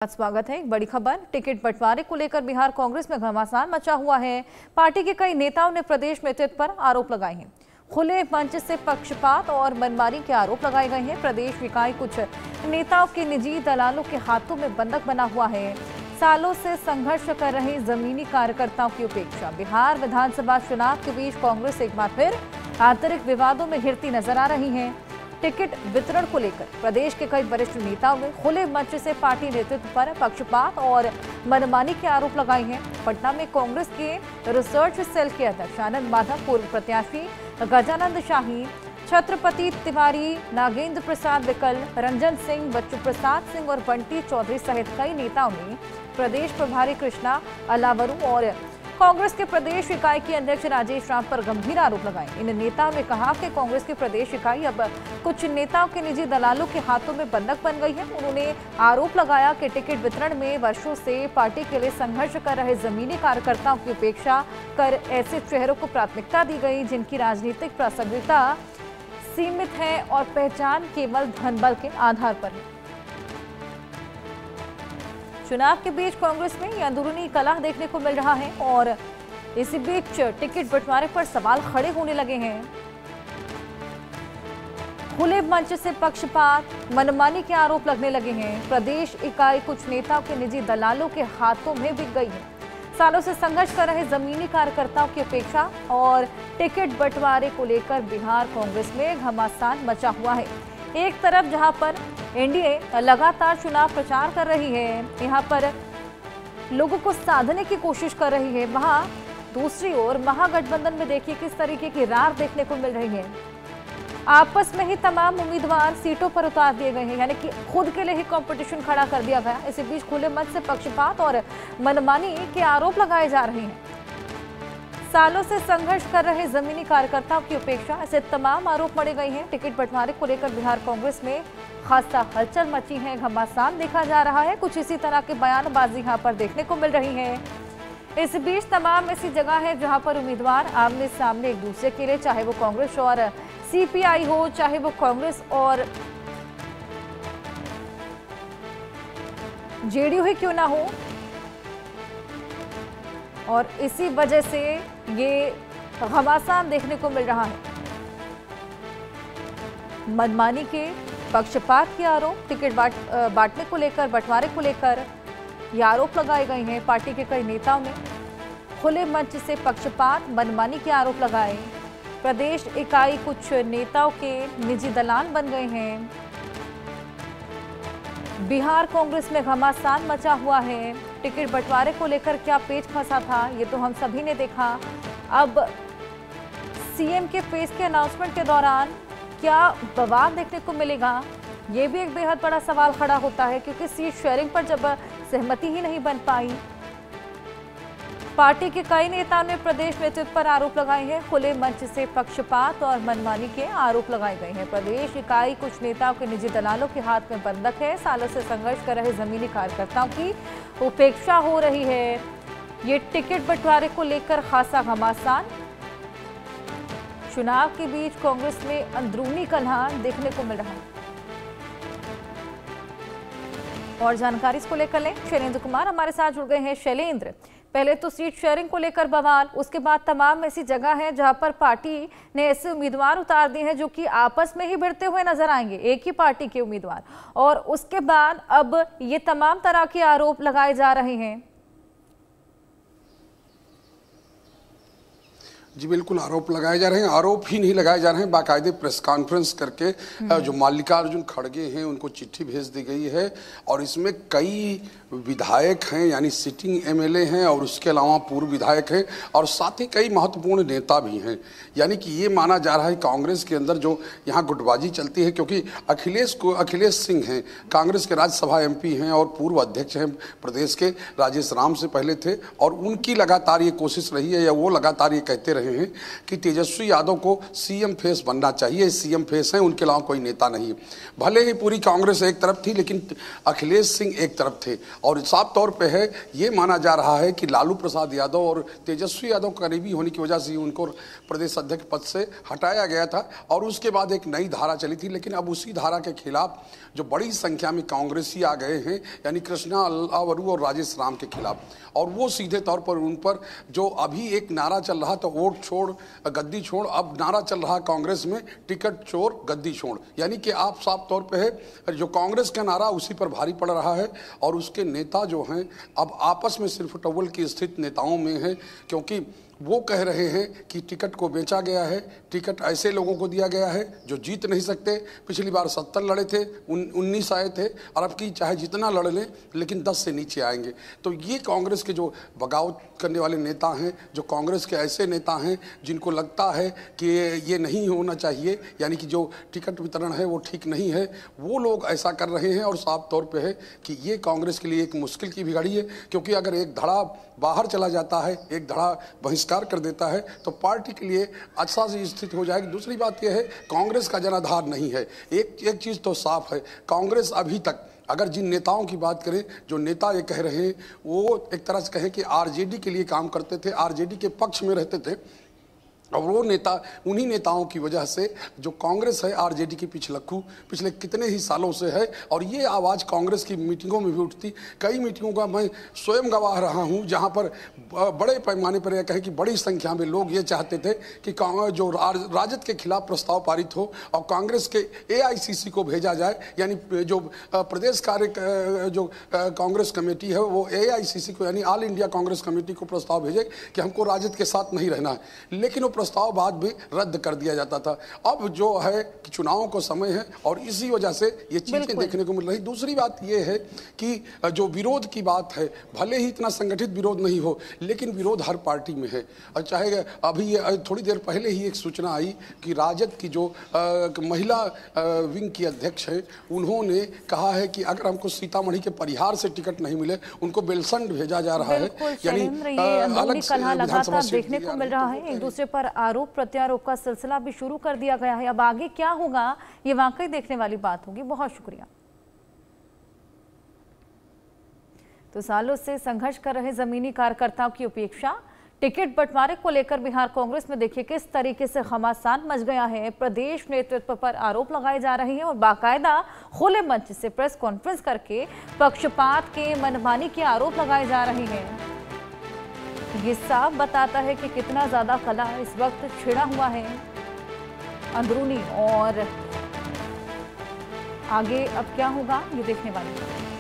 स्वागत है। एक बड़ी खबर, टिकट बंटवारे को लेकर बिहार कांग्रेस में घमासान मचा हुआ है। पार्टी के कई नेताओं ने प्रदेश नेतृत्व पर आरोप लगाए हैं। खुले मंच से पक्षपात और मनमानी के आरोप लगाए गए हैं। प्रदेश इकाई कुछ नेताओं के निजी दलालों के हाथों में बंधक बना हुआ है। सालों से संघर्ष कर रहे जमीनी कार्यकर्ताओं की उपेक्षा। बिहार विधानसभा चुनाव के बीच कांग्रेस एक बार फिर आंतरिक विवादों में घिरती नजर आ रही है। टिकट वितरण को लेकर प्रदेश के कई वरिष्ठ नेताओं ने खुले मंच से पार्टी नेतृत्व पर पक्षपात और मनमानी के आरोप लगाए हैं। पटना में कांग्रेस के रिसर्च सेल के अध्यक्ष आनंद माधव, पूर्व प्रत्याशी गजानंद शाही, छत्रपति तिवारी, नागेंद्र प्रसाद विकल, रंजन सिंह, बच्चू प्रसाद सिंह और बंटी चौधरी सहित कई नेताओं ने प्रदेश प्रभारी कृष्णा अलावरू और कांग्रेस के प्रदेश इकाई के अध्यक्ष राजेश राम पर गंभीर आरोप लगाए। इन नेताओं ने कहा कि कांग्रेस की प्रदेश इकाई अब कुछ नेताओं के निजी दलालों के हाथों में बंधक बन गई है। उन्होंने आरोप लगाया कि टिकट वितरण में वर्षों से पार्टी के लिए संघर्ष कर रहे जमीनी कार्यकर्ताओं की उपेक्षा कर ऐसे चेहरों को प्राथमिकता दी गई जिनकी राजनीतिक प्रासंगिकता सीमित है और पहचान केवल धनबल के आधार पर है। चुनाव के बीच कांग्रेस में यह अंदरूनी कलह देखने को मिल रहा है और इसी बीच टिकट बंटवारे पर सवाल खड़े होने लगे हैं। खुले मंच से पक्षपात, मनमानी के आरोप लगने लगे हैं। प्रदेश इकाई कुछ नेताओं के निजी दलालों के हाथों में बिक गई है। सालों से संघर्ष कर रहे जमीनी कार्यकर्ताओं की अपेक्षा और टिकट बंटवारे को लेकर बिहार कांग्रेस में घमासान मचा हुआ है। एक तरफ जहां पर एनडीए लगातार चुनाव प्रचार कर रही है, यहां पर लोगों को साधने की कोशिश कर रही है, वहां दूसरी ओर महागठबंधन में देखिए किस तरीके की रार देखने को मिल रही है। आपस में ही तमाम उम्मीदवार सीटों पर उतार दिए गए हैं, यानी कि खुद के लिए ही कंपटीशन खड़ा कर दिया गया। इसी बीच खुले मंच से पक्षपात और मनमानी के आरोप लगाए जा रहे हैं। सालों से संघर्ष कर रहे जमीनी कार्यकर्ताओं की उपेक्षा, ऐसे तमाम आरोप मढ़े गए हैं। टिकट बंटवारे को लेकर बिहार कांग्रेस में खासा हलचल मची है, घमासान देखा जा रहा है। कुछ इसी तरह की बयानबाजी यहाँ पर देखने को मिल रही है। इस बीच तमाम ऐसी जगह है जहां पर उम्मीदवार आमने सामने एक दूसरे के लिए, चाहे वो कांग्रेस और सीपीआई हो, चाहे वो कांग्रेस और जेडीयू ही क्यों ना हो, और इसी वजह से ये घमासान देखने को मिल रहा है। मनमानी के, पक्षपात के आरोप, टिकट बांटने को लेकर, बंटवारे को लेकर ये आरोप लगाए गए हैं। पार्टी के कई नेताओं ने खुले मंच से पक्षपात, मनमानी के आरोप लगाए। प्रदेश इकाई कुछ नेताओं के निजी दलाल बन गए हैं। बिहार कांग्रेस में घमासान मचा हुआ है। टिकट बंटवारे को लेकर क्या पेच फंसा था, ये तो हम सभी ने देखा। अब सीएम के फेस के अनाउंसमेंट के दौरान क्या बवाल देखने को मिलेगा, ये भी एक बेहद बड़ा सवाल खड़ा होता है, क्योंकि सीट शेयरिंग पर जब सहमति ही नहीं बन पाई। पार्टी के कई नेताओं ने प्रदेश नेतृत्व पर आरोप लगाए हैं। खुले मंच से पक्षपात और मनमानी के आरोप लगाए गए हैं। प्रदेश इकाई कुछ नेताओं के निजी दलालों के हाथ में बंधक है। सालों से संघर्ष कर रहे जमीनी कार्यकर्ताओं की उपेक्षा हो रही है। ये टिकट बंटवारे को लेकर खासा घमासान। चुनाव के बीच कांग्रेस में अंदरूनी कलह देखने को मिल रहा है। और जानकारी इसको लेकर लें, शैलेंद्र कुमार हमारे साथ जुड़ गए हैं। शैलेंद्र, पहले तो सीट शेयरिंग को लेकर बवाल, उसके बाद तमाम ऐसी जगह है जहां पर पार्टी ने ऐसे उम्मीदवार उतार दिए हैं जो कि आपस में ही भिड़ते हुए नजर आएंगे, एक ही पार्टी के उम्मीदवार, और उसके बाद अब ये तमाम तरह के आरोप लगाए जा रहे हैं। जी बिल्कुल, आरोप लगाए जा रहे हैं। आरोप ही नहीं लगाए जा रहे हैं, बाकायदे प्रेस कॉन्फ्रेंस करके जो मल्लिकार्जुन खड़गे हैं उनको चिट्ठी भेज दी गई है। और इसमें कई विधायक हैं, यानी सिटिंग एमएलए हैं, और उसके अलावा पूर्व विधायक हैं, और साथ ही कई महत्वपूर्ण नेता भी हैं। यानी कि ये माना जा रहा है कांग्रेस के अंदर जो यहाँ गुटबाजी चलती है, क्योंकि अखिलेश सिंह हैं, कांग्रेस के राज्यसभा एमपी हैं और पूर्व अध्यक्ष हैं प्रदेश के, राजेश राम से पहले थे, और उनकी लगातार ये कोशिश रही है, या वो लगातार ये कहते रहे रहे हैं कि तेजस्वी यादव को सीएम फेस बनना चाहिए, सीएम फेस है, उनके अलावा कोई नेता नहीं। भले ही पूरी कांग्रेस एक तरफ थी लेकिन अखिलेश सिंह एक तरफ थे, और साफ तौर पे है ये माना जा रहा है कि लालू प्रसाद यादव और तेजस्वी यादव करीबी होने की वजह से उनको प्रदेश अध्यक्ष पद से हटाया गया था, और उसके बाद एक नई धारा चली थी। लेकिन अब उसी धारा के खिलाफ जो बड़ी संख्या में कांग्रेसी आ गए हैं, यानी कृष्णा अल्लावरू और राजेश राम के खिलाफ, और वो सीधे तौर पर उन पर जो अभी एक नारा चल रहा था वोट छोड़ गद्दी छोड़, अब नारा चल रहा कांग्रेस में टिकट चोर गद्दी छोड़, यानी कि आप साफ तौर पे है जो कांग्रेस का नारा उसी पर भारी पड़ रहा है। और उसके नेता जो हैं अब आपस में सिर्फ टवल की स्थित नेताओं में है, क्योंकि वो कह रहे हैं कि टिकट को बेचा गया है, टिकट ऐसे लोगों को दिया गया है जो जीत नहीं सकते। पिछली बार 70 लड़े थे, 19 आए थे, और अब की चाहे जितना लड़ लें लेकिन 10 से नीचे आएंगे। तो ये कांग्रेस के जो बगावत करने वाले नेता हैं, जो कांग्रेस के ऐसे नेता हैं जिनको लगता है कि ये नहीं होना चाहिए, यानी कि जो टिकट वितरण है वो ठीक नहीं है, वो लोग ऐसा कर रहे हैं। और साफ तौर पे है कि ये कांग्रेस के लिए एक मुश्किल की भी घड़ी है, क्योंकि अगर एक धड़ा बाहर चला जाता है, एक धड़ा बहिष्कार कर देता है, तो पार्टी के लिए अच्छा सी स्थिति हो जाएगी। दूसरी बात यह है कांग्रेस का जनाधार नहीं है। एक चीज़ तो साफ है, कांग्रेस अभी तक अगर जिन नेताओं की बात करें, जो नेता ये कह रहे हैं वो एक तरह से कहें कि आरजेडी के लिए काम करते थे, आरजेडी के पक्ष में रहते थे, और वो नेता उन्हीं नेताओं की वजह से जो कांग्रेस है आरजेडी की पिछलक्कू पिछले कितने ही सालों से है। और ये आवाज़ कांग्रेस की मीटिंगों में भी उठती, कई मीटिंगों का मैं स्वयं गवाह रहा हूँ, जहाँ पर बड़े पैमाने पर यह कहें कि बड़ी संख्या में लोग ये चाहते थे कि जो राजद के खिलाफ प्रस्ताव पारित हो और कांग्रेस के AICC को भेजा जाए, यानी जो प्रदेश कार्य जो कांग्रेस कमेटी है वो AICC को यानी ऑल इंडिया कांग्रेस कमेटी को प्रस्ताव भेजे कि हमको राजद के साथ नहीं रहना है, लेकिन वो प्रस्ताव बाद में रद्द कर दिया जाता था। अब जो है कि चुनावों को समय है और इसी वजह से ये चीजें देखने को मिल रही। दूसरी बात ये है कि जो विरोध की बात है, भले ही इतना संगठित विरोध नहीं हो लेकिन विरोध हर पार्टी में है। और चाहे अभी थोड़ी देर पहले ही एक सूचना आई कि राजद की जो महिला विंग की अध्यक्ष है, उन्होंने कहा है कि अगर हमको सीतामढ़ी के परिहार से टिकट नहीं मिले, उनको बेलसंड भेजा जा रहा है, यानी अलग से लगातार देखने को मिल रहा है। एक दूसरे पर आरोप प्रत्यारोप का सिलसिला भी शुरू कर दिया गया है। अब आगे क्या होगा ये वाकई देखने वाली बात होगी। बहुत शुक्रिया। तो सालों से संघर्ष कर रहे जमीनी कार्यकर्ताओं की उपेक्षा, टिकट बंटवारे को लेकर बिहार कांग्रेस में देखिए किस तरीके से घमासान मच गया है। प्रदेश नेतृत्व पर आरोप लगाए जा रहे हैं और बाकायदा खुले मंच से प्रेस कॉन्फ्रेंस करके पक्षपात के, मनमानी के आरोप लगाए जा रहे हैं। ये साफ बताता है कि कितना ज्यादा कला इस वक्त छिड़ा हुआ है अंदरूनी। और आगे अब क्या होगा ये देखने वाली है।